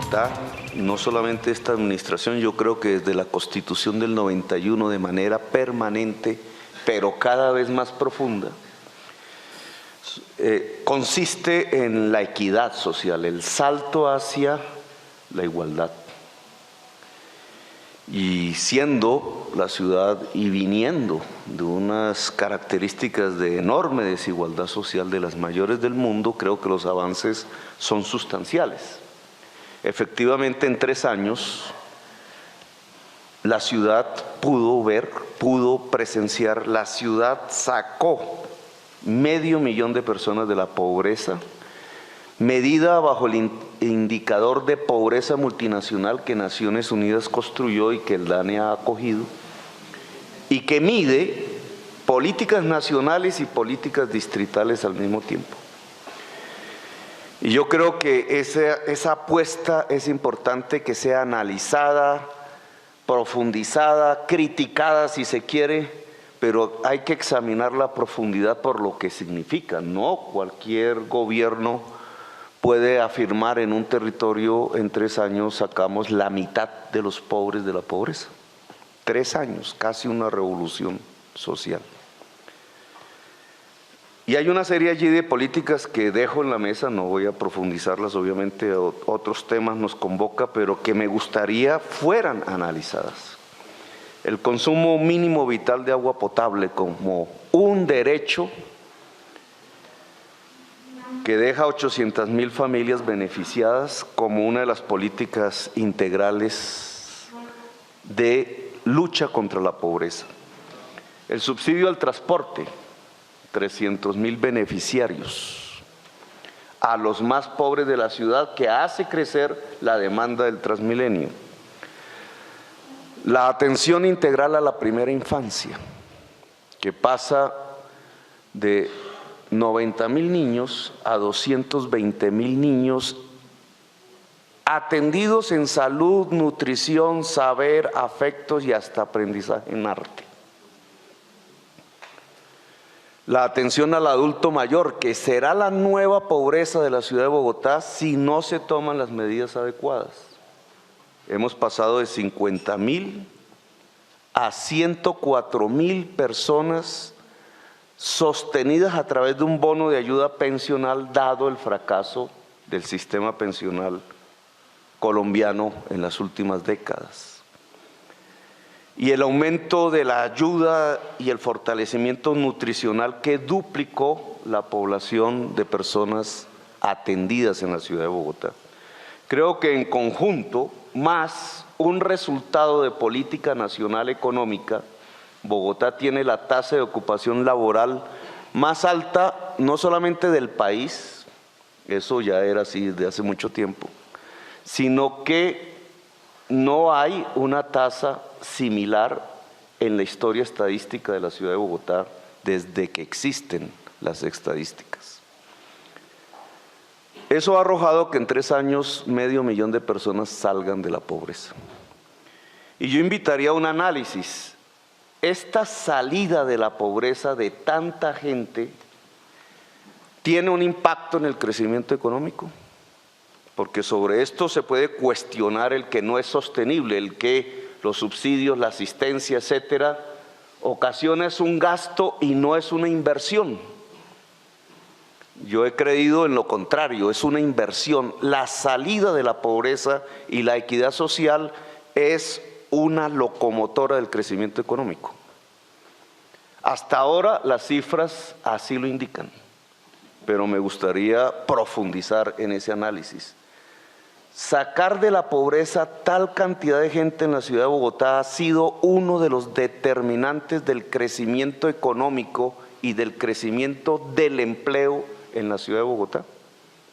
Bogotá, no solamente esta administración, yo creo que desde la Constitución del 91 de manera permanente, pero cada vez más profunda, consiste en la equidad social, el salto hacia la igualdad. Y siendo la ciudad y viniendo de unas características de enorme desigualdad social, de las mayores del mundo, creo que los avances son sustanciales. Efectivamente, en 3 años, la ciudad pudo presenciar, la ciudad sacó 500,000 de personas de la pobreza, medida bajo el indicador de pobreza multinacional que Naciones Unidas construyó y que el DANE ha acogido, y que mide políticas nacionales y políticas distritales al mismo tiempo. Y yo creo que esa apuesta es importante que sea analizada, profundizada, criticada si se quiere, pero hay que examinar la profundidad por lo que significa. No cualquier gobierno puede afirmar en un territorio en 3 años sacamos la mitad de los pobres de la pobreza. 3 años, casi una revolución social. Y hay una serie allí de políticas que dejo en la mesa, no voy a profundizarlas, obviamente otros temas nos convoca, pero que me gustaría fueran analizadas. El consumo mínimo vital de agua potable como un derecho que deja 800,000 familias beneficiadas como una de las políticas integrales de lucha contra la pobreza. El subsidio al transporte, 300,000 beneficiarios, a los más pobres de la ciudad, que hace crecer la demanda del Transmilenio. La atención integral a la primera infancia, que pasa de 90,000 niños a 220,000 niños atendidos en salud, nutrición, saber, afectos y hasta aprendizaje en arte. La atención al adulto mayor, que será la nueva pobreza de la ciudad de Bogotá si no se toman las medidas adecuadas. Hemos pasado de 50,000 a 104,000 personas sostenidas a través de un bono de ayuda pensional, dado el fracaso del sistema pensional colombiano en las últimas décadas. Y el aumento de la ayuda y el fortalecimiento nutricional que duplicó la población de personas atendidas en la ciudad de Bogotá. Creo que en conjunto, más un resultado de política nacional económica, Bogotá tiene la tasa de ocupación laboral más alta, no solamente del país, eso ya era así desde hace mucho tiempo, sino que no hay una tasa similar en la historia estadística de la ciudad de Bogotá desde que existen las estadísticas. Eso ha arrojado que en 3 años 500,000 de personas salgan de la pobreza. Y yo invitaría a un análisis. Esta salida de la pobreza de tanta gente tiene un impacto en el crecimiento económico, porque sobre esto se puede cuestionar el que no es sostenible, el que los subsidios, la asistencia, etcétera, ocasiona es un gasto y no es una inversión. Yo he creído en lo contrario, es una inversión. La salida de la pobreza y la equidad social es una locomotora del crecimiento económico. Hasta ahora las cifras así lo indican, pero me gustaría profundizar en ese análisis. Sacar de la pobreza tal cantidad de gente en la ciudad de Bogotá ha sido uno de los determinantes del crecimiento económico y del crecimiento del empleo en la ciudad de Bogotá,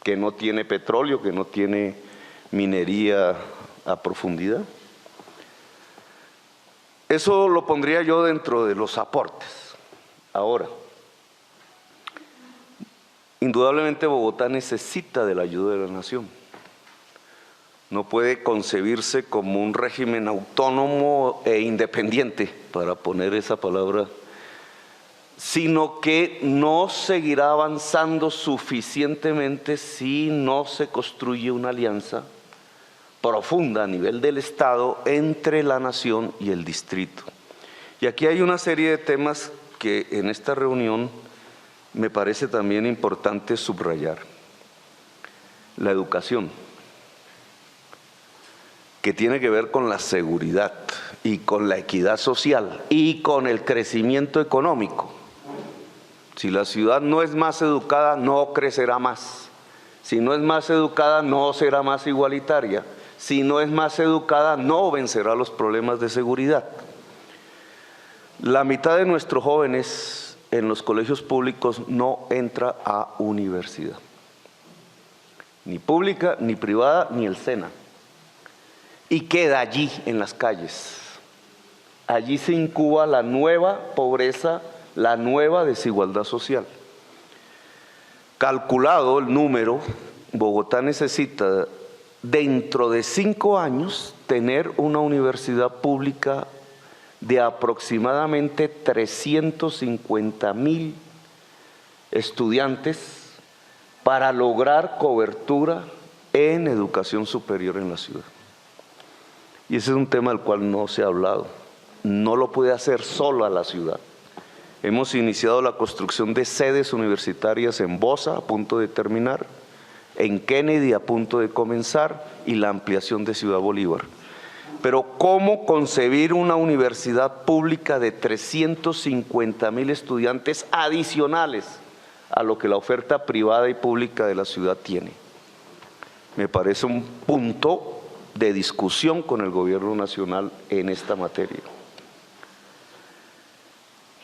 que no tiene petróleo, que no tiene minería a profundidad. Eso lo pondría yo dentro de los aportes. Ahora, indudablemente Bogotá necesita de la ayuda de la nación. No puede concebirse como un régimen autónomo e independiente, para poner esa palabra, sino que no seguirá avanzando suficientemente si no se construye una alianza profunda a nivel del Estado entre la nación y el distrito. Y aquí hay una serie de temas que en esta reunión me parece también importante subrayar. La educación, que tiene que ver con la seguridad y con la equidad social y con el crecimiento económico. Si la ciudad no es más educada, no crecerá más. Si no es más educada, no será más igualitaria. Si no es más educada, no vencerá los problemas de seguridad. La mitad de nuestros jóvenes en los colegios públicos no entra a universidad. Ni pública, ni privada, ni el SENA. Y queda allí en las calles. Allí se incuba la nueva pobreza, la nueva desigualdad social. Calculado el número, Bogotá necesita dentro de 5 años tener una universidad pública de aproximadamente 350.000 estudiantes para lograr cobertura en educación superior en la ciudad. Y ese es un tema del cual no se ha hablado. No lo puede hacer sola la ciudad. Hemos iniciado la construcción de sedes universitarias en Bosa, a punto de terminar, en Kennedy, a punto de comenzar, y la ampliación de Ciudad Bolívar. Pero ¿cómo concebir una universidad pública de 350.000 estudiantes adicionales a lo que la oferta privada y pública de la ciudad tiene? Me parece un punto de discusión con el gobierno nacional en esta materia.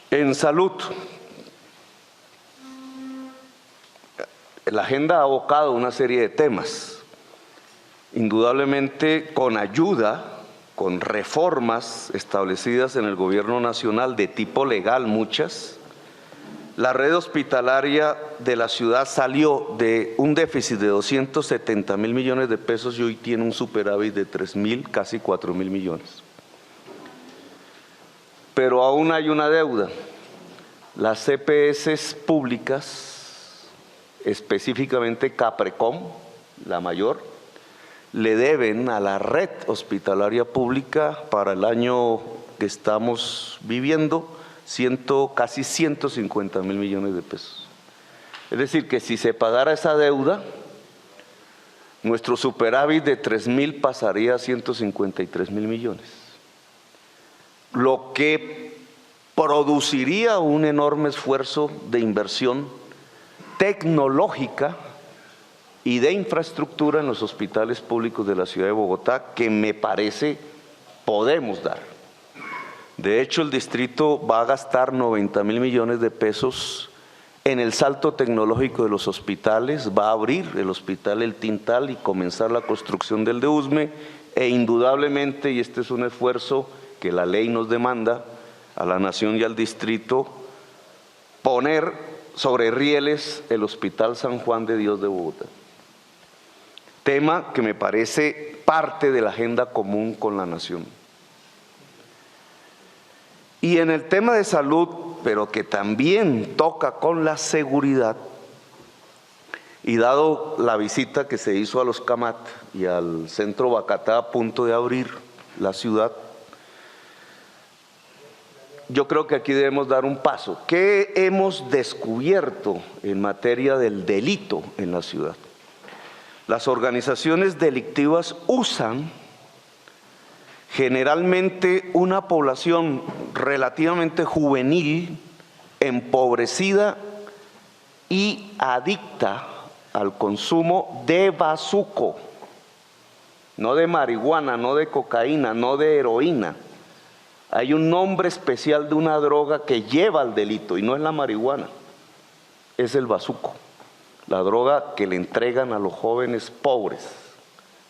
En salud, la agenda ha abocado una serie de temas, indudablemente con ayuda, con reformas establecidas en el gobierno nacional de tipo legal, muchas. La red hospitalaria de la ciudad salió de un déficit de 270.000 millones de pesos y hoy tiene un superávit de 3.000, casi 4.000 millones. Pero aún hay una deuda. Las EPS públicas, específicamente Caprecom, la mayor, le deben a la red hospitalaria pública para el año que estamos viviendo casi 150.000 millones de pesos. Es decir, que si se pagara esa deuda, nuestro superávit de 3.000 pasaría a 153.000 millones. Lo que produciría un enorme esfuerzo de inversión tecnológica y de infraestructura en los hospitales públicos de la ciudad de Bogotá, que me parece podemos dar. De hecho, el distrito va a gastar 90.000 millones de pesos en el salto tecnológico de los hospitales, va a abrir el hospital El Tintal y comenzar la construcción del de Usme, e indudablemente, y este es un esfuerzo que la ley nos demanda a la nación y al distrito, poner sobre rieles el Hospital San Juan de Dios de Bogotá. Tema que me parece parte de la agenda común con la nación. Y en el tema de salud, pero que también toca con la seguridad, y dado la visita que se hizo a los Camat y al centro Bacatá a punto de abrir la ciudad, yo creo que aquí debemos dar un paso. ¿Qué hemos descubierto en materia del delito en la ciudad? Las organizaciones delictivas usan generalmente una población relativamente juvenil, empobrecida y adicta al consumo de bazuco, no de marihuana, no de cocaína, no de heroína. Hay un nombre especial de una droga que lleva al delito y no es la marihuana, es el bazuco, la droga que le entregan a los jóvenes pobres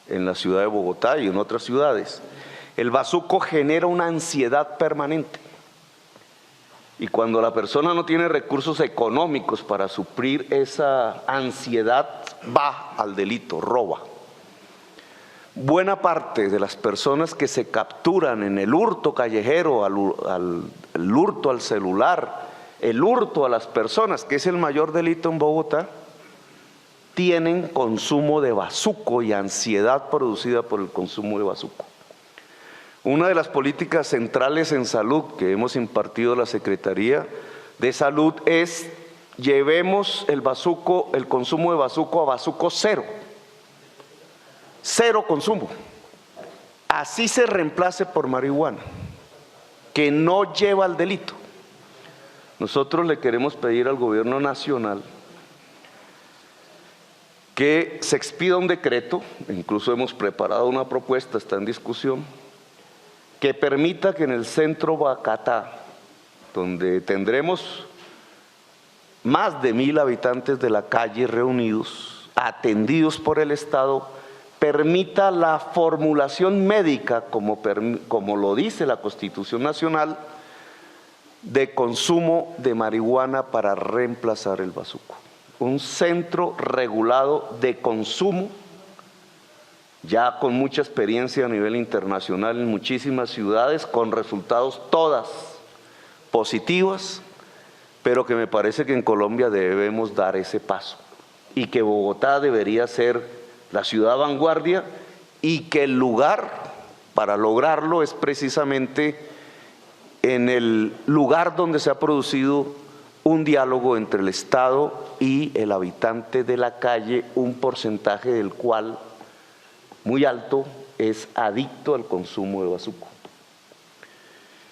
en la ciudad de Bogotá y en otras ciudades. El bazuco genera una ansiedad permanente y cuando la persona no tiene recursos económicos para suplir esa ansiedad, va al delito, roba. Buena parte de las personas que se capturan en el hurto callejero, el hurto al celular, el hurto a las personas, que es el mayor delito en Bogotá, tienen consumo de bazuco y ansiedad producida por el consumo de bazuco. Una de las políticas centrales en salud que hemos impartido a la Secretaría de Salud es llevemos el consumo de bazuco a bazuco cero. Cero consumo. Así se reemplace por marihuana, que no lleva al delito. Nosotros le queremos pedir al gobierno nacional que se expida un decreto, incluso hemos preparado una propuesta, está en discusión, que permita que en el centro Boyacá, donde tendremos más de 1000 habitantes de la calle reunidos, atendidos por el Estado, permita la formulación médica, como lo dice la Constitución Nacional, de consumo de marihuana para reemplazar el bazuco. Un centro regulado de consumo, ya con mucha experiencia a nivel internacional en muchísimas ciudades, con resultados todas positivas, pero que me parece que en Colombia debemos dar ese paso y que Bogotá debería ser la ciudad vanguardia y que el lugar para lograrlo es precisamente en el lugar donde se ha producido un diálogo entre el Estado y el habitante de la calle, un porcentaje del cual muy alto es adicto al consumo de bazuco.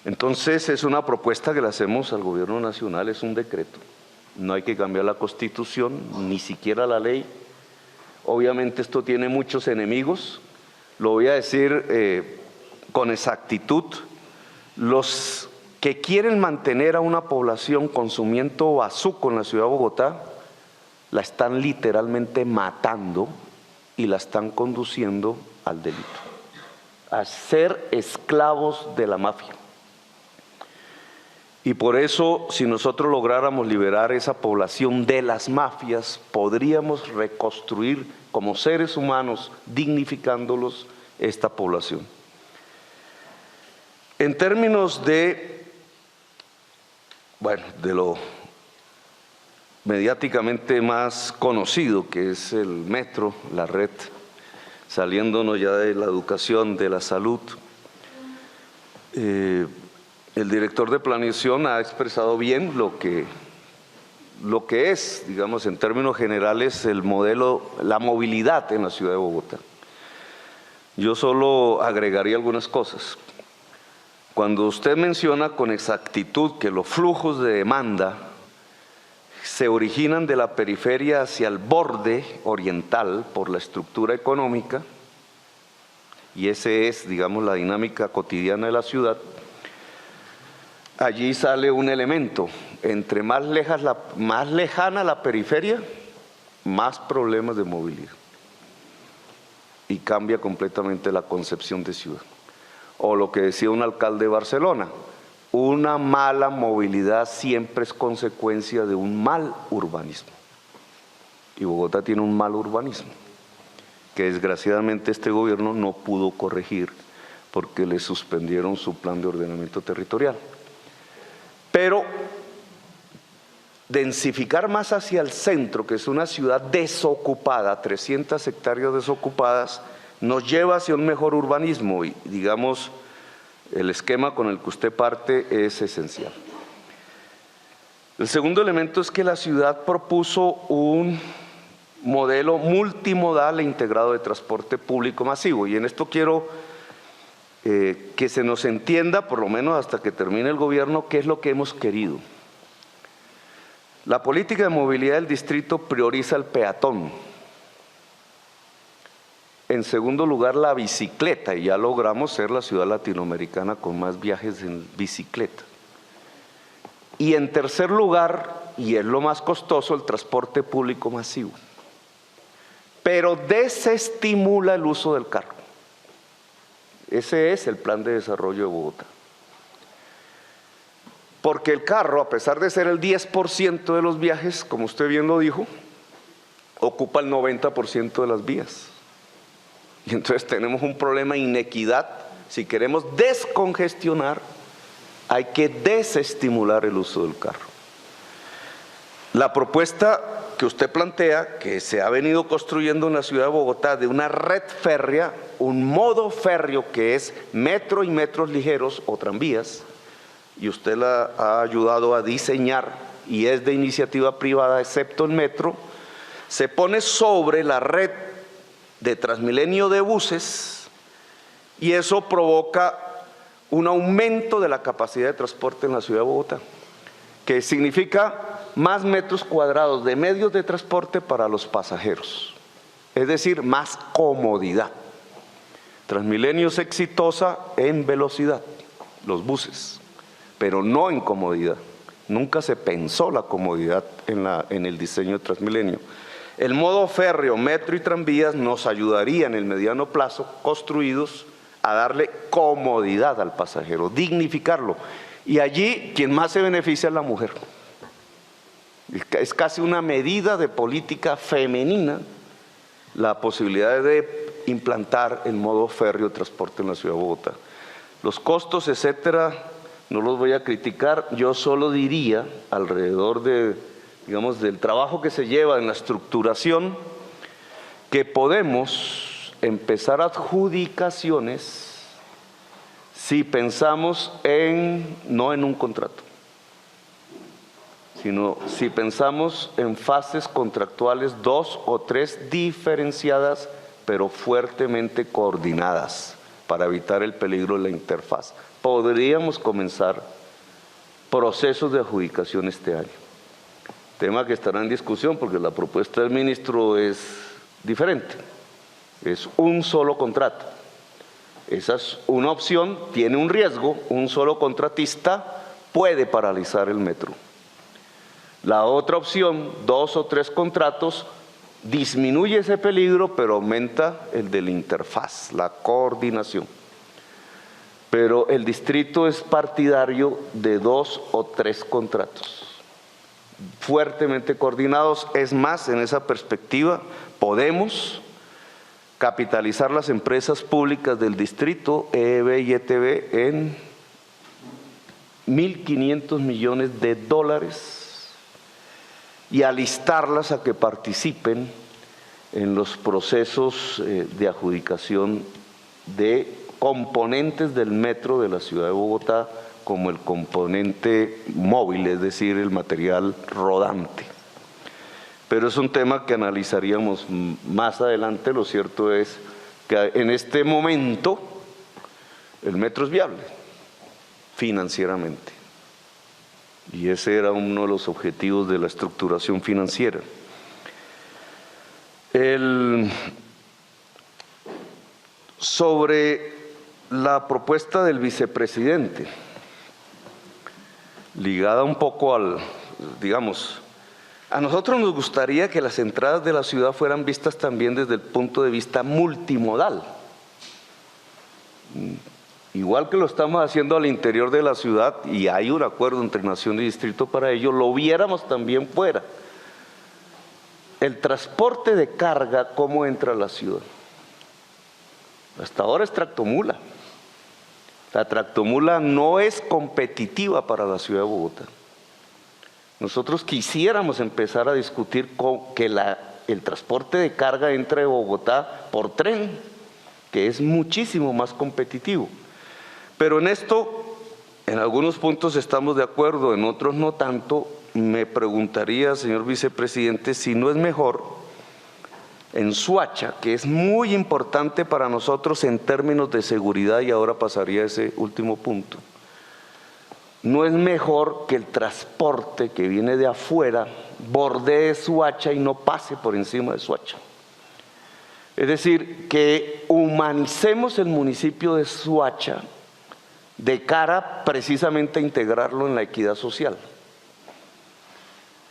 Entonces es una propuesta que le hacemos al gobierno nacional, es un decreto. No hay que cambiar la Constitución, ni siquiera la ley. Obviamente esto tiene muchos enemigos, lo voy a decir con exactitud. Los que quieren mantener a una población consumiendo bazuco en la ciudad de Bogotá, la están literalmente matando y la están conduciendo al delito, a ser esclavos de la mafia. Y por eso, si nosotros lográramos liberar esa población de las mafias, podríamos reconstruir como seres humanos, dignificándolos, esta población. En términos de lo mediáticamente más conocido, que es el metro, la red, saliéndonos ya de la educación, de la salud, el director de planeación ha expresado bien lo que es, digamos, en términos generales, el modelo, la movilidad en la ciudad de Bogotá. Yo solo agregaría algunas cosas. Cuando usted menciona con exactitud que los flujos de demanda se originan de la periferia hacia el borde oriental por la estructura económica, y ese es, digamos, la dinámica cotidiana de la ciudad, allí sale un elemento: entre más lejana la periferia, más problemas de movilidad. Y cambia completamente la concepción de ciudad. O lo que decía un alcalde de Barcelona: una mala movilidad siempre es consecuencia de un mal urbanismo. Y Bogotá tiene un mal urbanismo, que desgraciadamente este gobierno no pudo corregir porque le suspendieron su plan de ordenamiento territorial. Pero densificar más hacia el centro, que es una ciudad desocupada, 300 hectáreas desocupadas, nos lleva hacia un mejor urbanismo y, digamos, el esquema con el que usted parte es esencial. El segundo elemento es que la ciudad propuso un modelo multimodal e integrado de transporte público masivo, y en esto quiero que se nos entienda, por lo menos hasta que termine el gobierno, qué es lo que hemos querido. La política de movilidad del distrito prioriza el peatón. En segundo lugar, la bicicleta, y ya logramos ser la ciudad latinoamericana con más viajes en bicicleta. Y en tercer lugar, y es lo más costoso, el transporte público masivo. Pero desestimula el uso del carro. Ese es el plan de desarrollo de Bogotá. Porque el carro, a pesar de ser el 10% de los viajes, como usted bien lo dijo, ocupa el 90% de las vías. Y entonces tenemos un problema de inequidad. Si queremos descongestionar, hay que desestimular el uso del carro. La propuesta que usted plantea, que se ha venido construyendo en la ciudad de Bogotá, de una red férrea, un modo férreo que es metro y metros ligeros o tranvías, y usted la ha ayudado a diseñar y es de iniciativa privada, excepto el metro, se pone sobre la red de Transmilenio de buses y eso provoca un aumento de la capacidad de transporte en la ciudad de Bogotá, que significa más metros cuadrados de medios de transporte para los pasajeros, es decir, más comodidad. Transmilenio es exitosa en velocidad, los buses, pero no en comodidad. Nunca se pensó la comodidad en el diseño de Transmilenio. El modo férreo, metro y tranvías nos ayudaría en el mediano plazo, construidos, a darle comodidad al pasajero, dignificarlo. Y allí quien más se beneficia es la mujer. Es casi una medida de política femenina la posibilidad de implantar el modo férreo de transporte en la ciudad de Bogotá. Los costos, etcétera, no los voy a criticar, yo solo diría alrededor de, digamos, del trabajo que se lleva en la estructuración, que podemos empezar adjudicaciones si pensamos no en un contrato, sino si pensamos en fases contractuales 2 o 3 diferenciadas, pero fuertemente coordinadas para evitar el peligro de la interfaz. Podríamos comenzar procesos de adjudicación este año. Tema que estará en discusión porque la propuesta del ministro es diferente. Es un solo contrato. Esa es una opción, tiene un riesgo, un solo contratista puede paralizar el metro. La otra opción, 2 o 3 contratos, disminuye ese peligro, pero aumenta el de la interfaz, la coordinación. Pero el distrito es partidario de 2 o 3 contratos, fuertemente coordinados. Es más, en esa perspectiva, podemos capitalizar las empresas públicas del distrito, EEB y ETB, en $1.500 millones y alistarlas a que participen en los procesos de adjudicación de componentes del metro de la ciudad de Bogotá, como el componente móvil, es decir, el material rodante. Pero es un tema que analizaríamos más adelante. Lo cierto es que en este momento el metro es viable financieramente. Y ese era uno de los objetivos de la estructuración financiera. Sobre la propuesta del vicepresidente, ligada un poco digamos, a nosotros nos gustaría que las entradas de la ciudad fueran vistas también desde el punto de vista multimodal. Igual que lo estamos haciendo al interior de la ciudad, y hay un acuerdo entre nación y distrito para ello, lo viéramos también fuera. El transporte de carga, ¿cómo entra a la ciudad? Hasta ahora es tractomula. La tractomula no es competitiva para la ciudad de Bogotá. Nosotros quisiéramos empezar a discutir que el transporte de carga entre Bogotá por tren, que es muchísimo más competitivo. Pero en esto, en algunos puntos estamos de acuerdo, en otros no tanto. Me preguntaría, señor vicepresidente, si no es mejor en Soacha, que es muy importante para nosotros en términos de seguridad, y ahora pasaría a ese último punto, no es mejor que el transporte que viene de afuera bordee Soacha y no pase por encima de Soacha. Es decir, que humanicemos el municipio de Soacha de cara precisamente a integrarlo en la equidad social,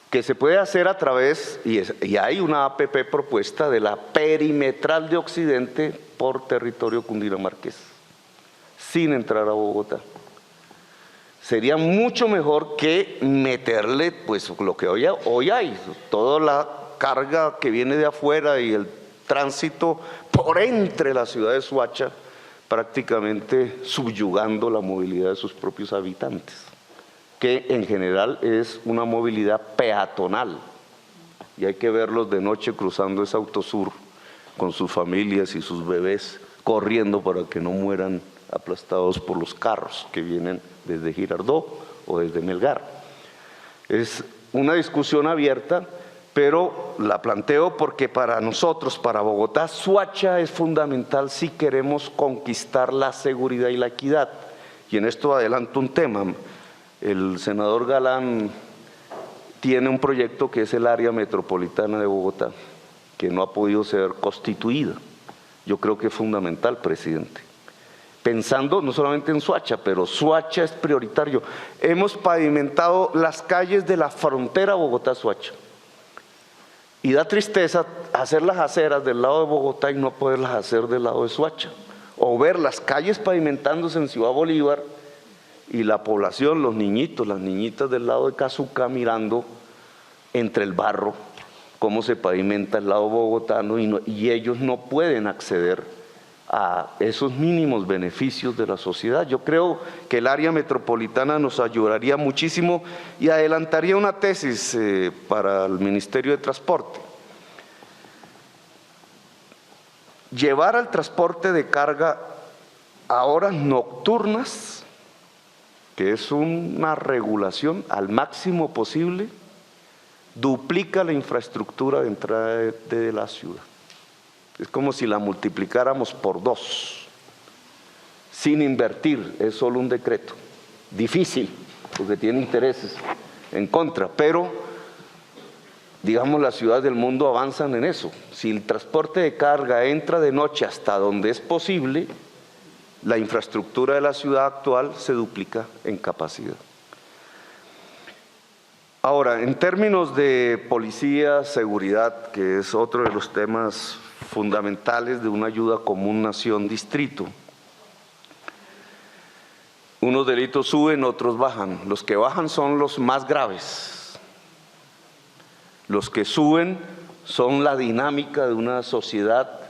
que se puede hacer a través, y hay una APP propuesta, de la perimetral de Occidente por territorio cundinamarqués, sin entrar a Bogotá. Sería mucho mejor que meterle, pues, lo que hoy hay, toda la carga que viene de afuera y el tránsito por entre la ciudad de Soacha, prácticamente subyugando la movilidad de sus propios habitantes, que en general es una movilidad peatonal, y hay que verlos de noche cruzando esa autosur con sus familias y sus bebés, corriendo para que no mueran aplastados por los carros que vienen desde Girardot o desde Melgar. Es una discusión abierta, pero la planteo porque para nosotros, para Bogotá, Soacha es fundamental si queremos conquistar la seguridad y la equidad. Y en esto adelanto un tema. El senador Galán tiene un proyecto que es el área metropolitana de Bogotá, que no ha podido ser constituida. Yo creo que es fundamental, presidente. Pensando no solamente en Soacha, pero Soacha es prioritario. Hemos pavimentado las calles de la frontera Bogotá-Soacha. Y da tristeza hacer las aceras del lado de Bogotá y no poderlas hacer del lado de Soacha. O ver las calles pavimentándose en Ciudad Bolívar y la población, los niñitos, las niñitas del lado de Cazuca mirando entre el barro cómo se pavimenta el lado bogotano y ellos no pueden acceder a esos mínimos beneficios de la sociedad. Yo creo que el área metropolitana nos ayudaría muchísimo y adelantaría una tesis para el Ministerio de Transporte. Llevar al transporte de carga a horas nocturnas, que es una regulación al máximo posible, duplica la infraestructura de entrada de la ciudad. Es como si la multiplicáramos por 2, sin invertir, es solo un decreto. Difícil, porque tiene intereses en contra, pero digamos las ciudades del mundo avanzan en eso. Si el transporte de carga entra de noche hasta donde es posible, la infraestructura de la ciudad actual se duplica en capacidad. Ahora, en términos de policía, seguridad, que es otro de los temas fundamentales de una ayuda común nación-distrito. Unos delitos suben, otros bajan. Los que bajan son los más graves. Los que suben son la dinámica de una sociedad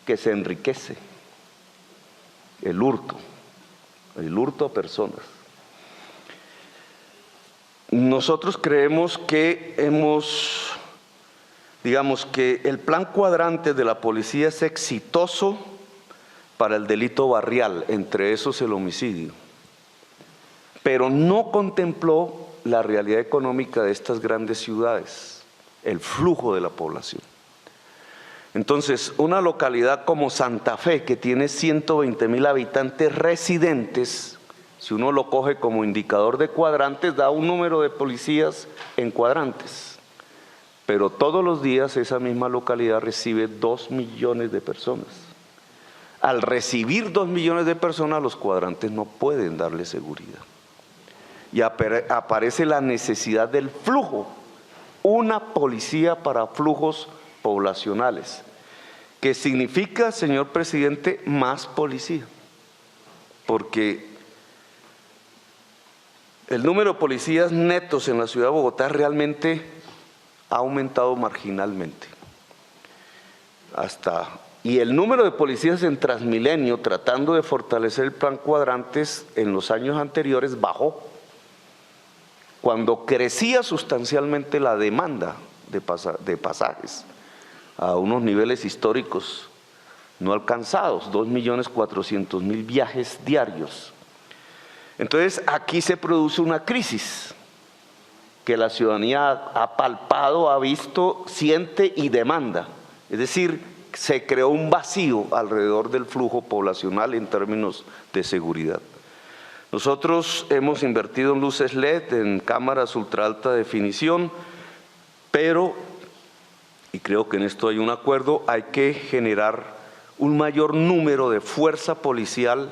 que se enriquece. El hurto a personas. Nosotros creemos que digamos que el plan cuadrante de la policía es exitoso para el delito barrial, entre esos el homicidio, pero no contempló la realidad económica de estas grandes ciudades, el flujo de la población. Entonces, una localidad como Santa Fe, que tiene 120.000 habitantes residentes, si uno lo coge como indicador de cuadrantes, da un número de policías en cuadrantes. Pero todos los días esa misma localidad recibe 2 millones de personas. Al recibir 2 millones de personas, los cuadrantes no pueden darle seguridad. Y aparece la necesidad del flujo, una policía para flujos poblacionales, que significa, señor presidente, más policía, porque el número de policías netos en la ciudad de Bogotá realmente ha aumentado marginalmente. Y el número de policías en Transmilenio, tratando de fortalecer el plan cuadrantes, en los años anteriores bajó. Cuando crecía sustancialmente la demanda de pasajes a unos niveles históricos no alcanzados, 2.400.000 viajes diarios. Entonces aquí se produce una crisis que la ciudadanía ha palpado, ha visto, siente y demanda. Es decir, se creó un vacío alrededor del flujo poblacional en términos de seguridad. Nosotros hemos invertido en luces LED, en cámaras ultra alta definición, pero, y creo que en esto hay un acuerdo, hay que generar un mayor número de fuerza policial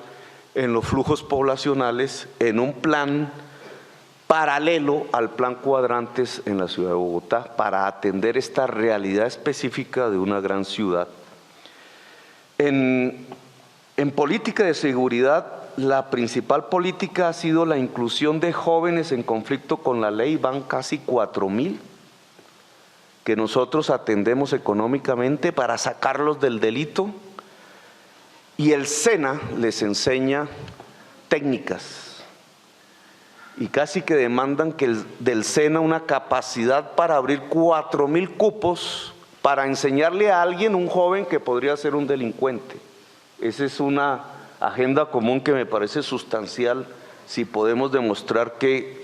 en los flujos poblacionales en un plan paralelo al plan cuadrantes en la ciudad de Bogotá para atender esta realidad específica de una gran ciudad. En política de seguridad, la principal política ha sido la inclusión de jóvenes en conflicto con la ley, van casi 4.000 que nosotros atendemos económicamente para sacarlos del delito, y el SENA les enseña técnicas y casi que demandan que del SENA una capacidad para abrir 4.000 cupos para enseñarle a alguien, un joven que podría ser un delincuente. Esa es una agenda común que me parece sustancial si podemos demostrar que